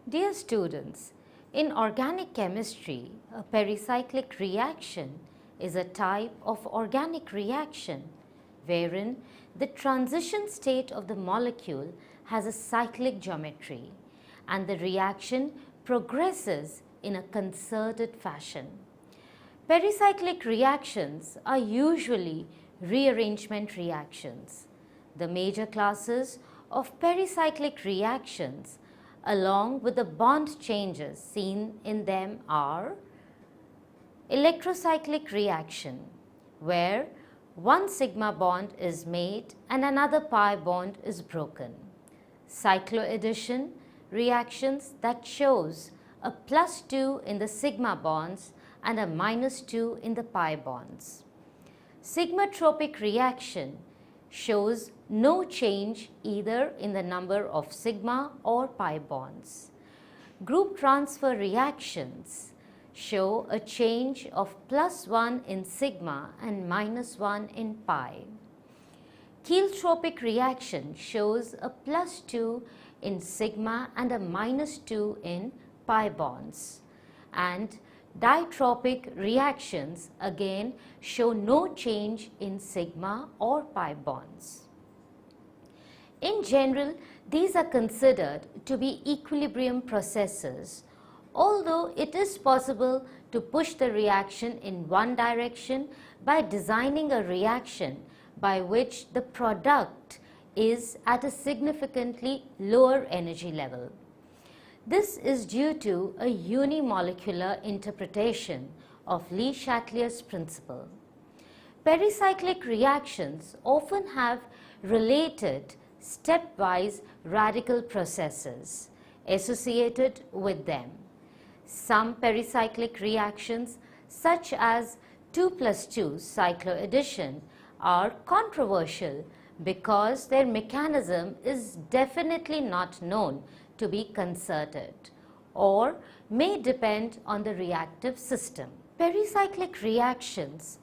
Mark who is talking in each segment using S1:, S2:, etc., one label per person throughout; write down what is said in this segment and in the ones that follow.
S1: Dear students, in organic chemistry, a pericyclic reaction is a type of organic reaction wherein the transition state of the molecule has a cyclic geometry and the reaction progresses in a concerted fashion. Pericyclic reactions are usually rearrangement reactions. The major classes of pericyclic reactions along with the bond changes seen in them are electrocyclic reaction, where one sigma bond is made and another pi bond is broken. Cycloaddition reactions that shows a +2 in the sigma bonds and a -2 in the pi bonds. Sigmatropic reaction shows no change either in the number of sigma or pi bonds. Group transfer reactions show a change of +1 in sigma and -1 in pi. Keeltropic reaction shows a +2 in sigma and a -2 in pi bonds. And ditropic reactions again show no change in sigma or pi bonds. In general, these are considered to be equilibrium processes, although it is possible to push the reaction in one direction by designing a reaction by which the product is at a significantly lower energy level. This is due to a unimolecular interpretation of Le Chatelier's principle. Pericyclic reactions often have related stepwise radical processes associated with them. Some pericyclic reactions, such as 2+2 cycloaddition, are controversial because their mechanism is definitely not known to be concerted or may depend on the reactive system. Pericyclic reactions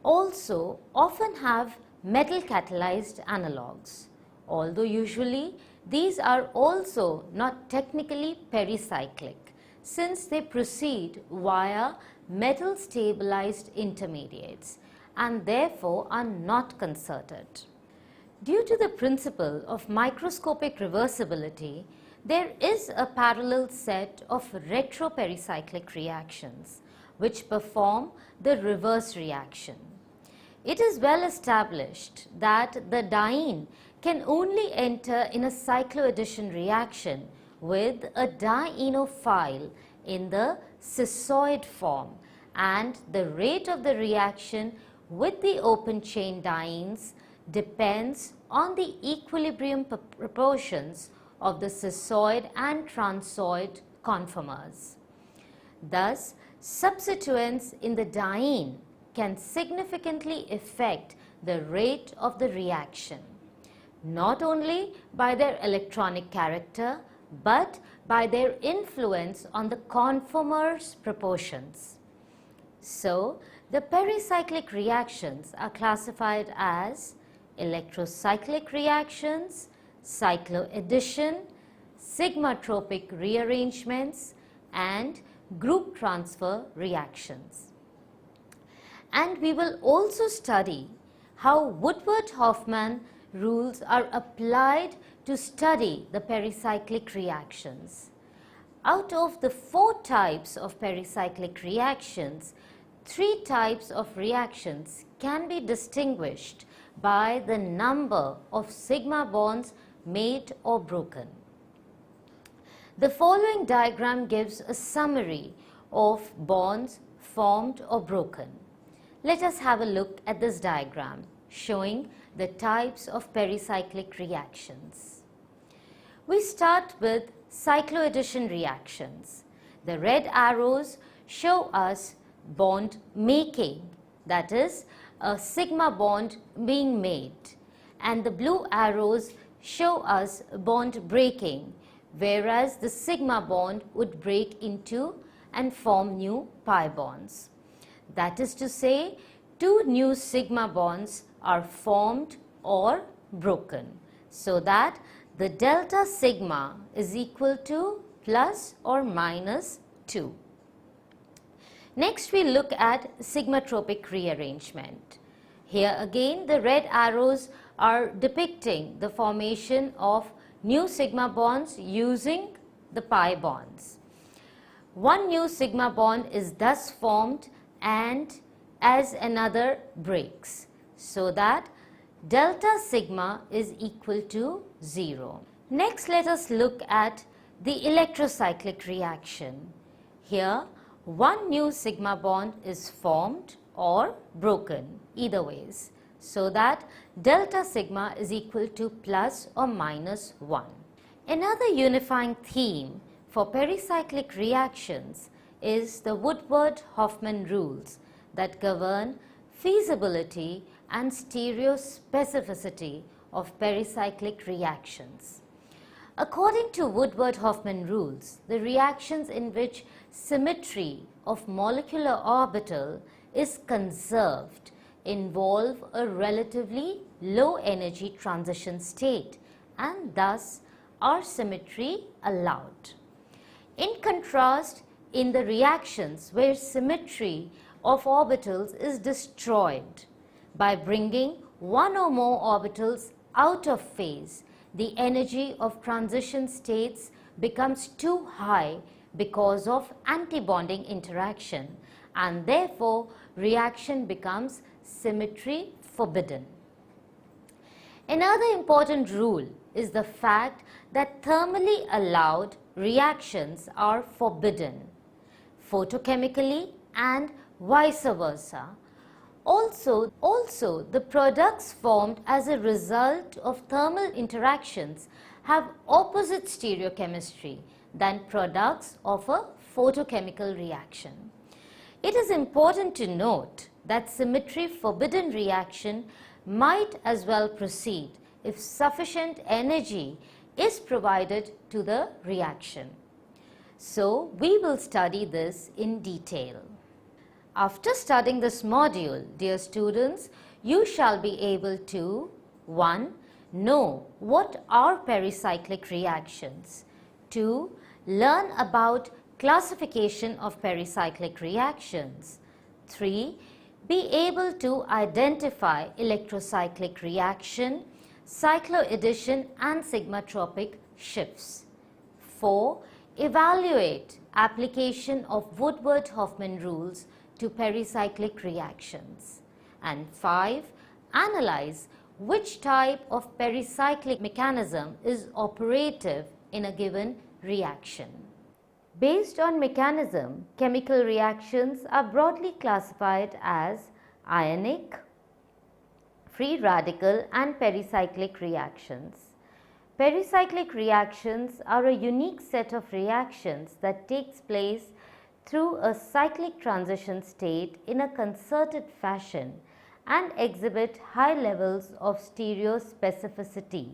S1: also often have metal catalyzed analogues, although usually these are also not technically pericyclic since they proceed via metal stabilized intermediates and therefore are not concerted. Due to the principle of microscopic reversibility, there is a parallel set of retropericyclic reactions which perform the reverse reaction. It is well established that the diene can only enter in a cycloaddition reaction with a dienophile in the cissoid form, and the rate of the reaction with the open chain dienes depends on the equilibrium proportions of the cissoid and transoid conformers. Thus, substituents in the diene can significantly affect the rate of the reaction, not only by their electronic character but by their influence on the conformer's proportions. So, the pericyclic reactions are classified as electrocyclic reactions, cycloaddition, sigmatropic rearrangements, and group transfer reactions. And we will also study how Woodward-Hoffmann rules are applied to study the pericyclic reactions. Out of the 4 types of pericyclic reactions, 3 types of reactions can be distinguished by the number of sigma bonds made or broken. The following diagram gives a summary of bonds formed or broken. Let us have a look at this diagram showing the types of pericyclic reactions. We start with cycloaddition reactions. The red arrows show us bond making, that is, a sigma bond being made, and the blue arrows show us bond breaking, whereas the sigma bond would break into and form new pi bonds. That is to say, 2 new sigma bonds are formed or broken, so that the delta sigma is equal to plus or minus 2. Next we look at sigmatropic rearrangement. Here again the red arrows are depicting the formation of new sigma bonds using the pi bonds. One new sigma bond is thus formed and as another breaks, so that delta sigma is equal to 0. Next let us look at the electrocyclic reaction. Here one new sigma bond is formed or broken, either ways, so that delta sigma is equal to plus or minus 1. Another unifying theme for pericyclic reactions is the Woodward-Hoffmann rules that govern feasibility and stereospecificity of pericyclic reactions. According to Woodward-Hoffmann rules, the reactions in which symmetry of molecular orbital is conserved involve a relatively low energy transition state and thus are symmetry allowed. In contrast, in the reactions where symmetry of orbitals is destroyed by bringing one or more orbitals out of phase, the energy of transition states becomes too high because of antibonding interaction, and therefore reaction becomes symmetry forbidden. Another important rule is the fact that thermally allowed reactions are forbidden, photochemically and vice versa. Also, the products formed as a result of thermal interactions have opposite stereochemistry than products of a photochemical reaction. It is important to note that symmetry forbidden reaction might as well proceed if sufficient energy is provided to the reaction. So, we will study this in detail. After studying this module, dear students, you shall be able to 1. Know what are pericyclic reactions. 2. Learn about classification of pericyclic reactions. 3. Be able to identify electrocyclic reaction, cycloaddition and sigmatropic shifts. 4. Evaluate application of Woodward-Hoffmann rules to pericyclic reactions. And 5. Analyze which type of pericyclic mechanism is operative in a given reaction. Based on mechanism, chemical reactions are broadly classified as ionic, free radical and pericyclic reactions. Pericyclic reactions are a unique set of reactions that takes place through a cyclic transition state in a concerted fashion and exhibit high levels of stereospecificity.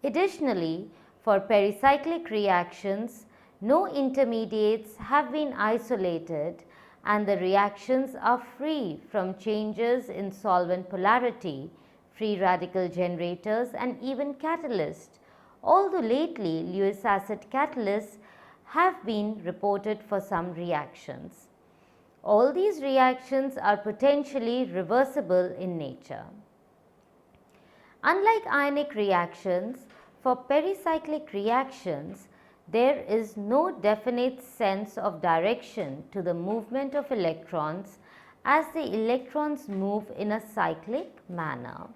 S1: Additionally, for pericyclic reactions, no intermediates have been isolated and the reactions are free from changes in solvent polarity, free radical generators and even catalysts, although lately Lewis acid catalysts have been reported for some reactions. All these reactions are potentially reversible in nature. Unlike ionic reactions, for pericyclic reactions, there is no definite sense of direction to the movement of electrons as the electrons move in a cyclic manner.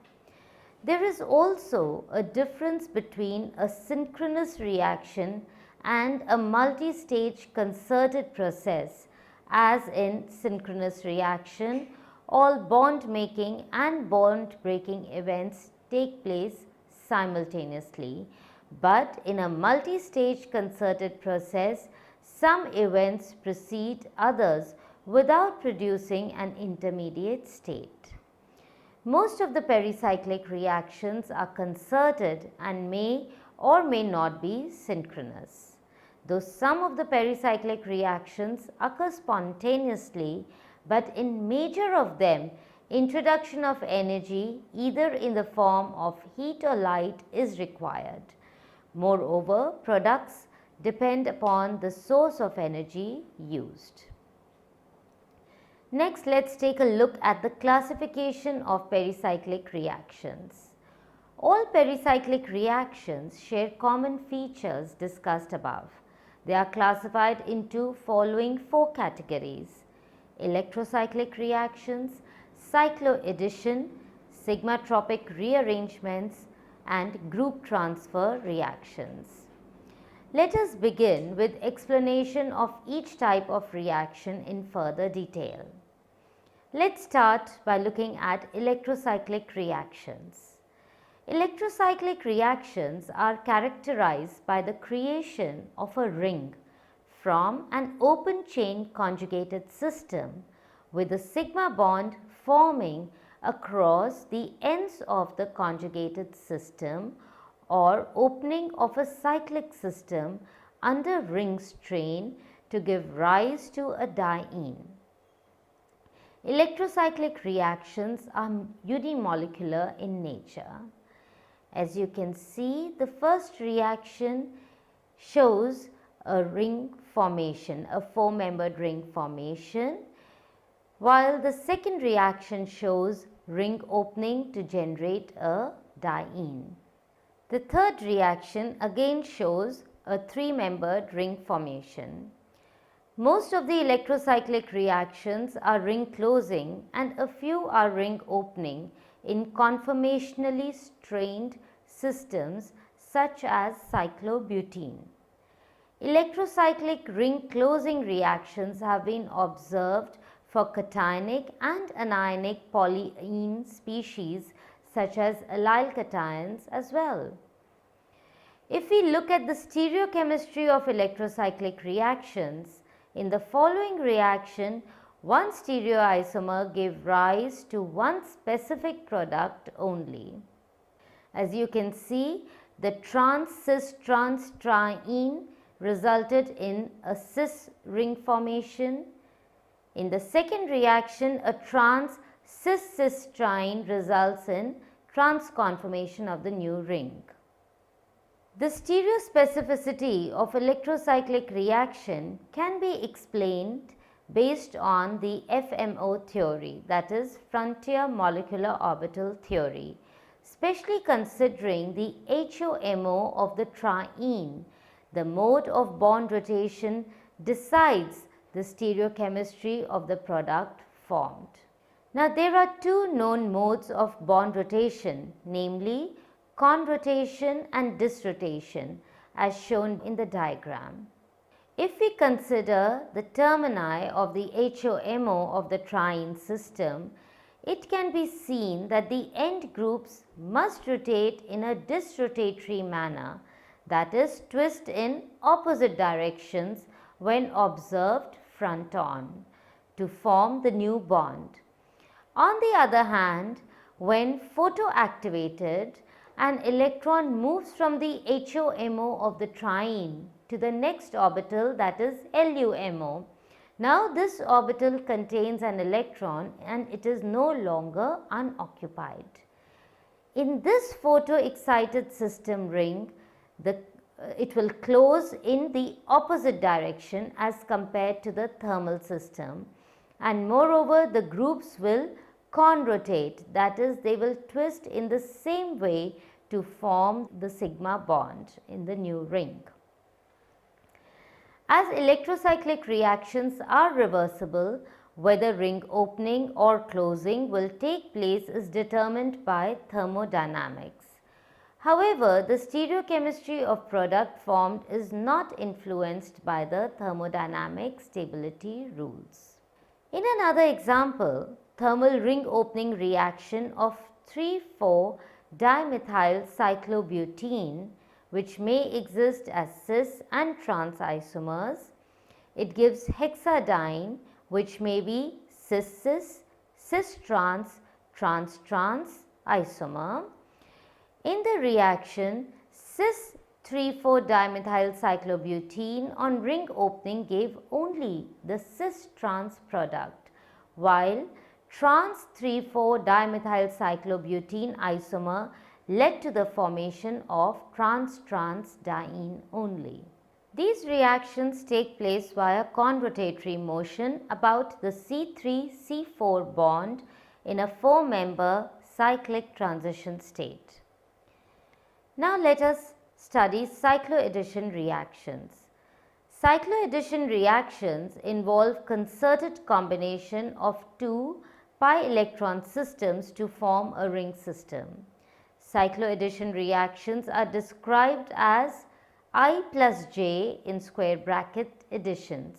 S1: There is also a difference between a synchronous reaction and a multi-stage concerted process, as in synchronous reaction, all bond making and bond breaking events take place simultaneously, but in a multi-stage concerted process, some events precede others without producing an intermediate state. Most of the pericyclic reactions are concerted and may or may not be synchronous. Though some of the pericyclic reactions occur spontaneously, but in major of them, introduction of energy either in the form of heat or light is required. Moreover, products depend upon the source of energy used. Next, let's take a look at the classification of pericyclic reactions. All pericyclic reactions share common features discussed above. They are classified into following four categories: electrocyclic reactions, cycloaddition, sigmatropic rearrangements, and group transfer reactions. Let us begin with explanation of each type of reaction in further detail. Let's start by looking at electrocyclic reactions. Electrocyclic reactions are characterized by the creation of a ring from an open chain conjugated system with a sigma bond forming across the ends of the conjugated system or opening of a cyclic system under ring strain to give rise to a diene. Electrocyclic reactions are unimolecular in nature. As you can see, the first reaction shows a ring formation, a four-membered ring formation, while the second reaction shows ring opening to generate a diene. The third reaction again shows a three-membered ring formation. Most of the electrocyclic reactions are ring closing and a few are ring opening in conformationally strained systems such as cyclobutene. Electrocyclic ring closing reactions have been observed for cationic and anionic polyene species such as allyl cations as well. If we look at the stereochemistry of electrocyclic reactions, in the following reaction, one stereoisomer gave rise to one specific product only. As you can see, the trans-cis-trans triene resulted in a cis ring formation. In the second reaction, a trans-cis-cis triene results in trans conformation of the new ring. The stereospecificity of electrocyclic reaction can be explained based on the FMO theory, that is frontier molecular orbital theory, especially considering the HOMO of the triene. The mode of bond rotation decides the stereochemistry of the product formed. Now, there are two known modes of bond rotation, namely conrotation and disrotation, as shown in the diagram. If we consider the termini of the HOMO of the triene system, it can be seen that the end groups must rotate in a disrotatory manner, that is, twist in opposite directions when observed front on, to form the new bond. On the other hand, when photoactivated, an electron moves from the HOMO of the triene to the next orbital, that is LUMO. Now, this orbital contains an electron and it is no longer unoccupied. In this photoexcited system ring, it will close in the opposite direction as compared to the thermal system, and moreover the groups will conrotate, that is, they will twist in the same way to form the sigma bond in the new ring. As electrocyclic reactions are reversible, whether ring opening or closing will take place is determined by thermodynamics. However, the stereochemistry of product formed is not influenced by the thermodynamic stability rules. In another example, thermal ring opening reaction of 3,4-dimethyl cyclobutene, which may exist as cis and trans isomers. It gives hexadiene, which may be cis-cis, cis-trans, trans-trans isomer. In the reaction, cis 3,4-dimethyl cyclobutene on ring opening gave only the cis-trans product, while trans 3,4-dimethyl cyclobutene isomer led to the formation of trans-trans diene only. These reactions take place via conrotatory motion about the C3-C4 bond in a 4-member cyclic transition state. Now let us study cycloaddition reactions. Cycloaddition reactions involve concerted combination of two pi-electron systems to form a ring system. Cycloaddition reactions are described as I plus j in square bracket additions,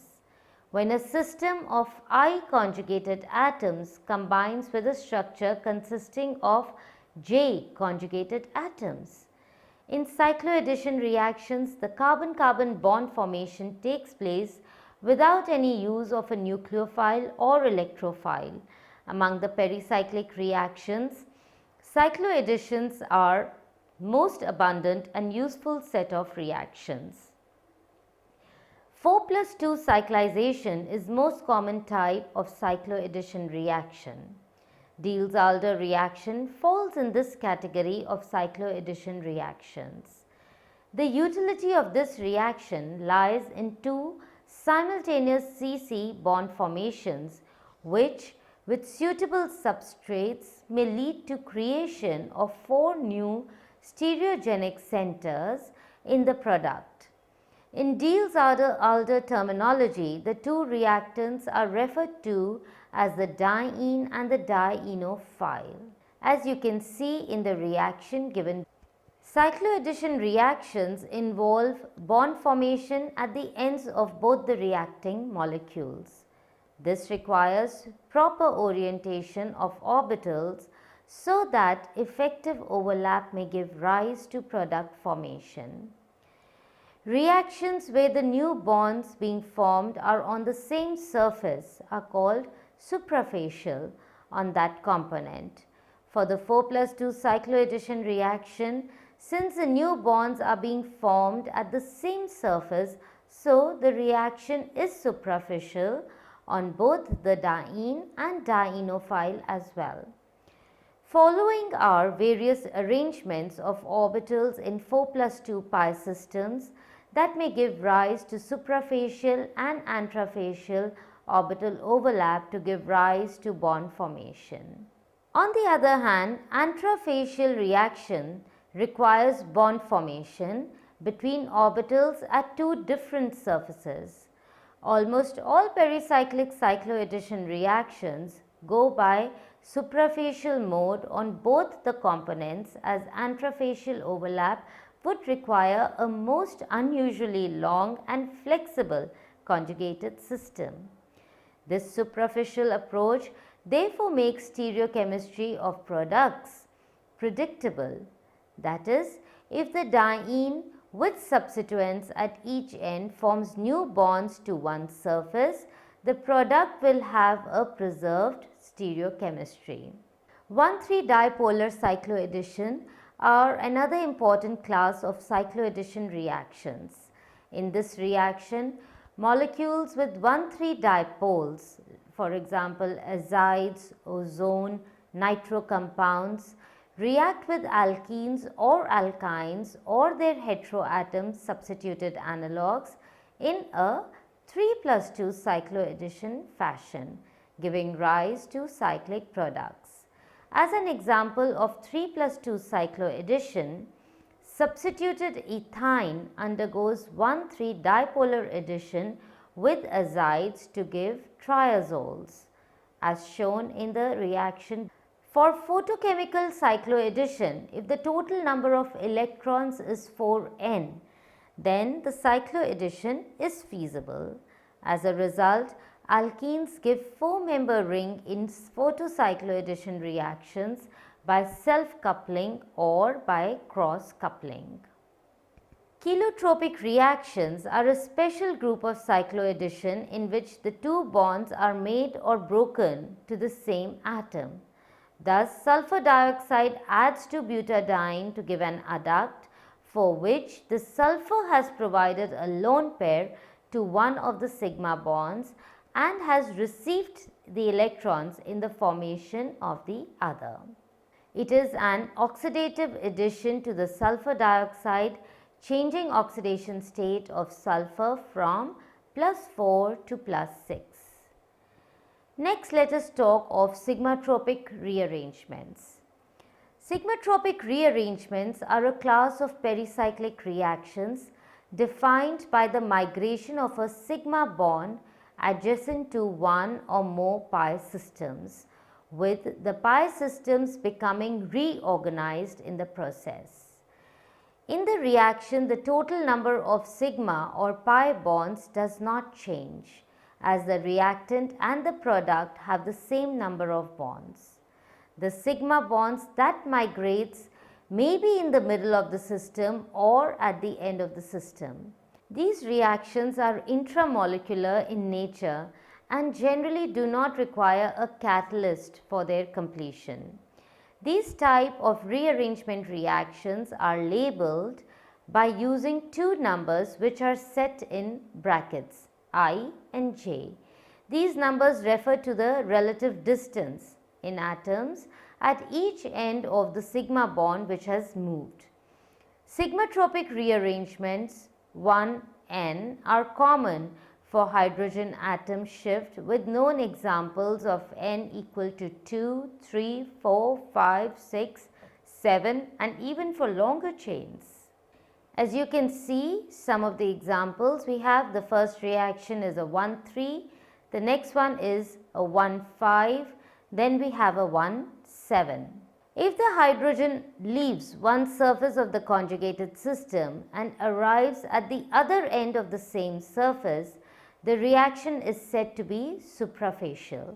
S1: when a system of I conjugated atoms combines with a structure consisting of j conjugated atoms. In cycloaddition reactions, the carbon-carbon bond formation takes place without any use of a nucleophile or electrophile. Among the pericyclic reactions, cycloadditions are most abundant and useful set of reactions. 4+2 cyclization is most common type of cycloaddition reaction. Diels-Alder reaction falls in this category of cycloaddition reactions. The utility of this reaction lies in two simultaneous C-C bond formations which, with suitable substrates, may lead to creation of 4 new stereogenic centers in the product. In Diels-Alder terminology, the two reactants are referred to as the diene and the dienophile. As you can see in the reaction given, cycloaddition reactions involve bond formation at the ends of both the reacting molecules. This requires proper orientation of orbitals so that effective overlap may give rise to product formation. Reactions where the new bonds being formed are on the same surface are called suprafacial on that component. For the 4+2 cycloaddition reaction, since the new bonds are being formed at the same surface, so the reaction is suprafacial on both the diene and dienophile as well. Following are various arrangements of orbitals in 4+2 pi systems that may give rise to suprafacial and anterofacial orbital overlap to give rise to bond formation. On the other hand, anterofacial reaction requires bond formation between orbitals at two different surfaces. Almost all pericyclic cycloaddition reactions go by suprafacial mode on both the components, as anterofacial overlap would require a most unusually long and flexible conjugated system. This suprafacial approach therefore makes stereochemistry of products predictable. That is, if the diene with substituents at each end forms new bonds to one surface, the product will have a preserved stereochemistry. 1,3-dipolar cycloaddition are another important class of cycloaddition reactions. In this reaction, molecules with 1,3 dipoles, for example azides, ozone, nitro compounds, react with alkenes or alkynes or their heteroatom substituted analogues in a 3+2 cycloaddition fashion, giving rise to cyclic products. As an example of 3+2 cycloaddition, substituted ethine undergoes 1,3 dipolar addition with azides to give triazoles, as shown in the reaction. For photochemical cycloaddition, if the total number of electrons is 4n, then the cycloaddition is feasible. As a result, alkenes give 4-member ring in photocycloaddition reactions by self-coupling or by cross-coupling. Chelotropic reactions are a special group of cycloaddition in which the two bonds are made or broken to the same atom. Thus, sulfur dioxide adds to butadiene to give an adduct for which the sulfur has provided a lone pair to one of the sigma bonds and has received the electrons in the formation of the other. It is an oxidative addition to the sulfur dioxide changing oxidation state of sulfur from +4 to +6. Next, let us talk of sigmatropic rearrangements. Sigmatropic rearrangements are a class of pericyclic reactions defined by the migration of a sigma bond adjacent to one or more pi systems, with the pi systems becoming reorganized in the process. In the reaction, the total number of sigma or pi bonds does not change, as the reactant and the product have the same number of bonds. The sigma bonds that migrates may be in the middle of the system or at the end of the system. These reactions are intramolecular in nature and generally do not require a catalyst for their completion. These type of rearrangement reactions are labeled by using two numbers which are set in brackets, I and J. These numbers refer to the relative distance in atoms at each end of the sigma bond which has moved. Sigmatropic rearrangements 1n are common for hydrogen atom shift, with known examples of n equal to 2, 3, 4, 5, 6, 7 and even for longer chains. As you can see, some of the examples we have, the first reaction is a 1,3, the next one is a 1,5, then we have a 1,7. If the hydrogen leaves one surface of the conjugated system and arrives at the other end of the same surface, the reaction is said to be suprafacial.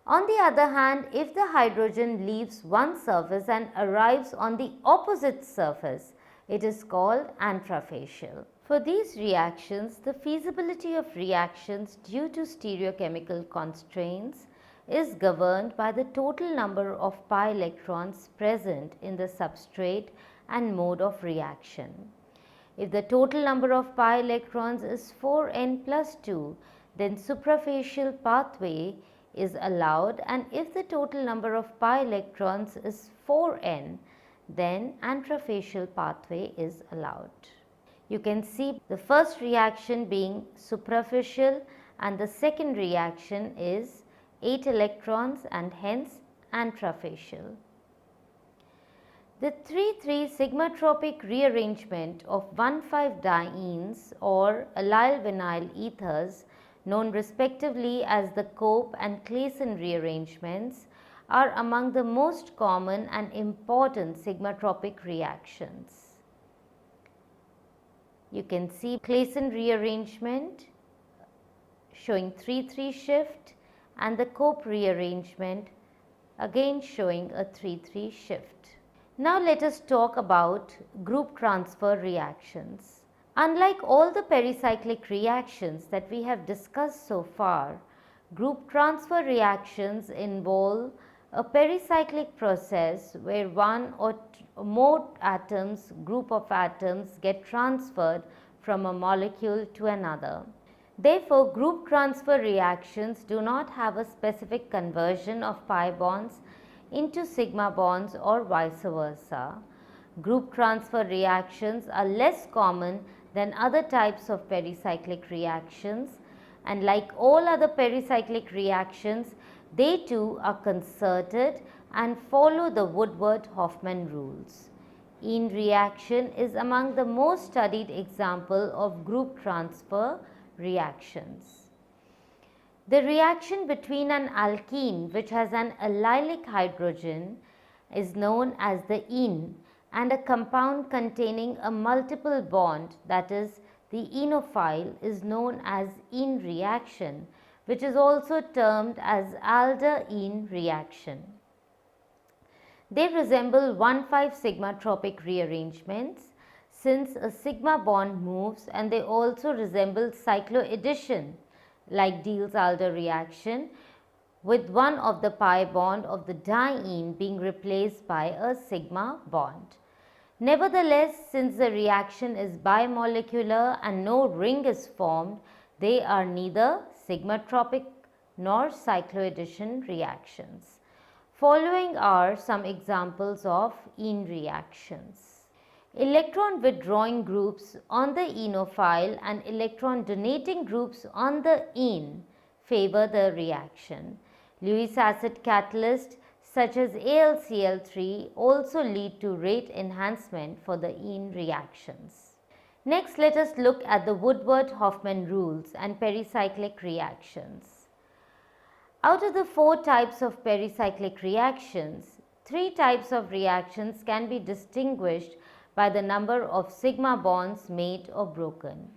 S1: On the other hand, if the hydrogen leaves one surface and arrives on the opposite surface, it is called antrafacial. For these reactions, the feasibility of reactions due to stereochemical constraints is governed by the total number of pi electrons present in the substrate and mode of reaction. If the total number of pi electrons is 4n plus 2, then suprafacial pathway is allowed, and if the total number of pi electrons is 4n, then antrafacial pathway is allowed. You can see the first reaction being suprafacial and the second reaction is 8 electrons and hence antrafacial. The 3,3 sigmatropic rearrangement of 1,5-dienes or allyl vinyl ethers, known respectively as the Cope and Claisen rearrangements, are among the most common and important sigmatropic reactions. You can see Claisen rearrangement showing 3,3 shift and the Cope rearrangement again showing a 3,3 shift. Now let us talk about group transfer reactions. Unlike all the pericyclic reactions that we have discussed so far, group transfer reactions involve a pericyclic process where one or more atoms, group of atoms get transferred from a molecule to another. Therefore, group transfer reactions do not have a specific conversion of pi bonds into sigma bonds or vice versa. Group transfer reactions are less common than other types of pericyclic reactions, and like all other pericyclic reactions, they too are concerted and follow the Woodward Hoffmann rules. Ene reaction is among the most studied example of group transfer reactions. The reaction between an alkene which has an allylic hydrogen is known as the ene, and a compound containing a multiple bond, that is the enophile, is known as ene reaction, which is also termed as alder-ene reaction. They resemble 1,5 sigmatropic rearrangements since a sigma bond moves, and they also resemble cycloaddition like Diels-Alder reaction, with one of the pi bond of the diene being replaced by a sigma bond. Nevertheless, since the reaction is bimolecular and no ring is formed, they are neither sigmatropic nor cycloaddition reactions. Following are some examples of ene reactions. electron withdrawing groups on the enophile and electron donating groups on the ene favor the reaction. Lewis acid catalysts such as AlCl3 also lead to rate enhancement for the ene reactions. Next, let us look at the Woodward-Hoffmann rules and pericyclic reactions. Out of the 4 types of pericyclic reactions, 3 types of reactions can be distinguished by the number of sigma bonds made or broken.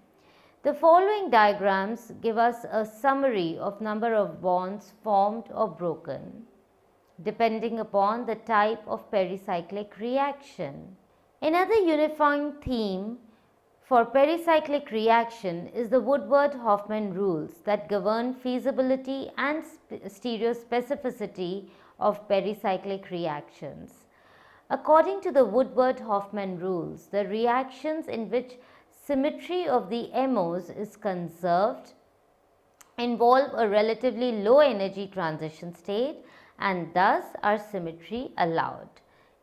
S1: The following diagrams give us a summary of number of bonds formed or broken, depending upon the type of pericyclic reaction. Another unifying theme for pericyclic reaction is the Woodward-Hoffmann rules that govern feasibility and stereospecificity of pericyclic reactions. According to the Woodward-Hoffmann rules, the reactions in which symmetry of the MOs is conserved involve a relatively low energy transition state and thus are symmetry allowed.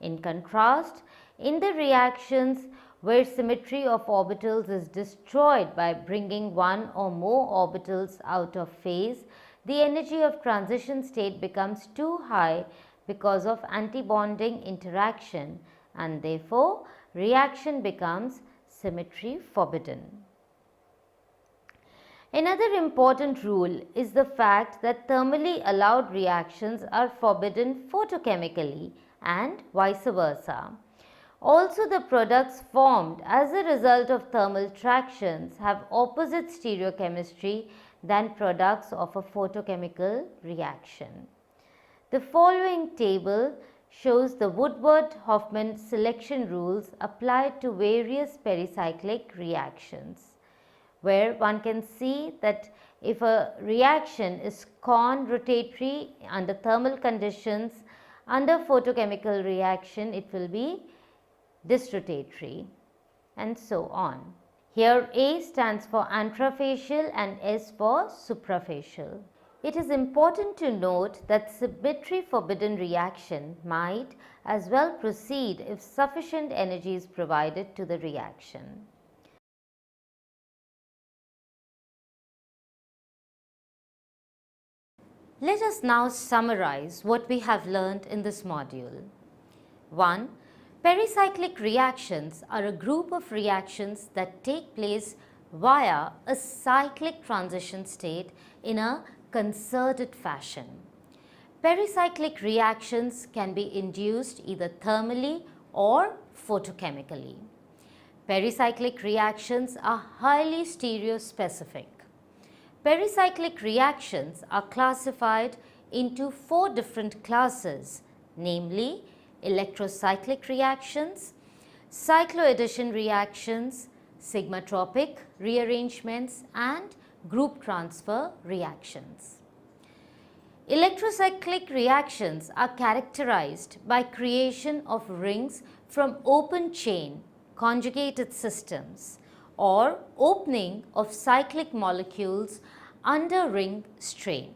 S1: In contrast, in the reactions where symmetry of orbitals is destroyed by bringing one or more orbitals out of phase, the energy of transition state becomes too high because of antibonding interaction and therefore reaction becomes symmetry forbidden. Another important rule is the fact that thermally allowed reactions are forbidden photochemically and vice versa. Also, the products formed as a result of thermal tractions have opposite stereochemistry than products of a photochemical reaction. The following table shows the Woodward-Hoffmann selection rules applied to various pericyclic reactions, where one can see that if a reaction is con-rotatory under thermal conditions, under photochemical reaction it will be disrotatory, and so on. Here A stands for anterofacial and S for suprafacial. It is important to note that symmetry forbidden reaction might as well proceed if sufficient energy is provided to the reaction. Let us now summarize what we have learned in this module. 1. Pericyclic reactions are a group of reactions that take place via a cyclic transition state in a concerted fashion. Pericyclic reactions can be induced either thermally or photochemically. Pericyclic reactions are highly stereospecific. Pericyclic reactions are classified into 4 different classes, namely electrocyclic reactions, cycloaddition reactions, sigmatropic rearrangements, and group transfer reactions. Electrocyclic reactions are characterized by creation of rings from open chain conjugated systems or opening of cyclic molecules under ring strain.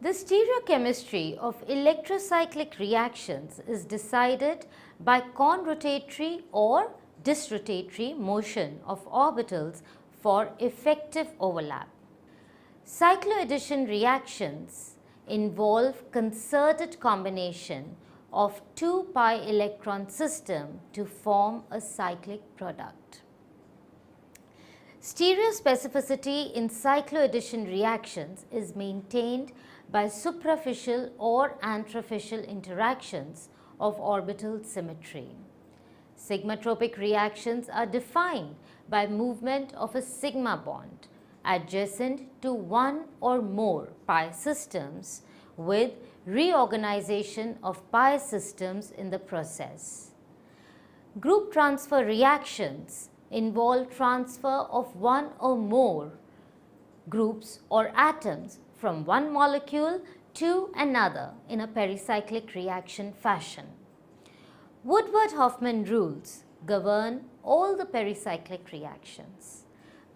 S1: The stereochemistry of electrocyclic reactions is decided by con-rotatory or disrotatory motion of orbitals for effective overlap. Cycloaddition reactions involve concerted combination of 2 pi electron system to form a cyclic product. Stereospecificity in cycloaddition reactions is maintained by supraficial or anterofacial interactions of orbital symmetry. Sigmatropic reactions are defined by movement of a sigma bond adjacent to one or more pi systems with reorganization of pi systems in the process. Group transfer reactions involve transfer of one or more groups or atoms from one molecule to another in a pericyclic reaction fashion. Woodward-Hoffmann rules govern all the pericyclic reactions.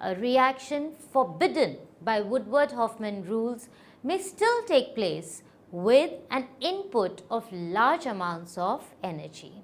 S1: A reaction forbidden by Woodward-Hoffmann rules may still take place with an input of large amounts of energy.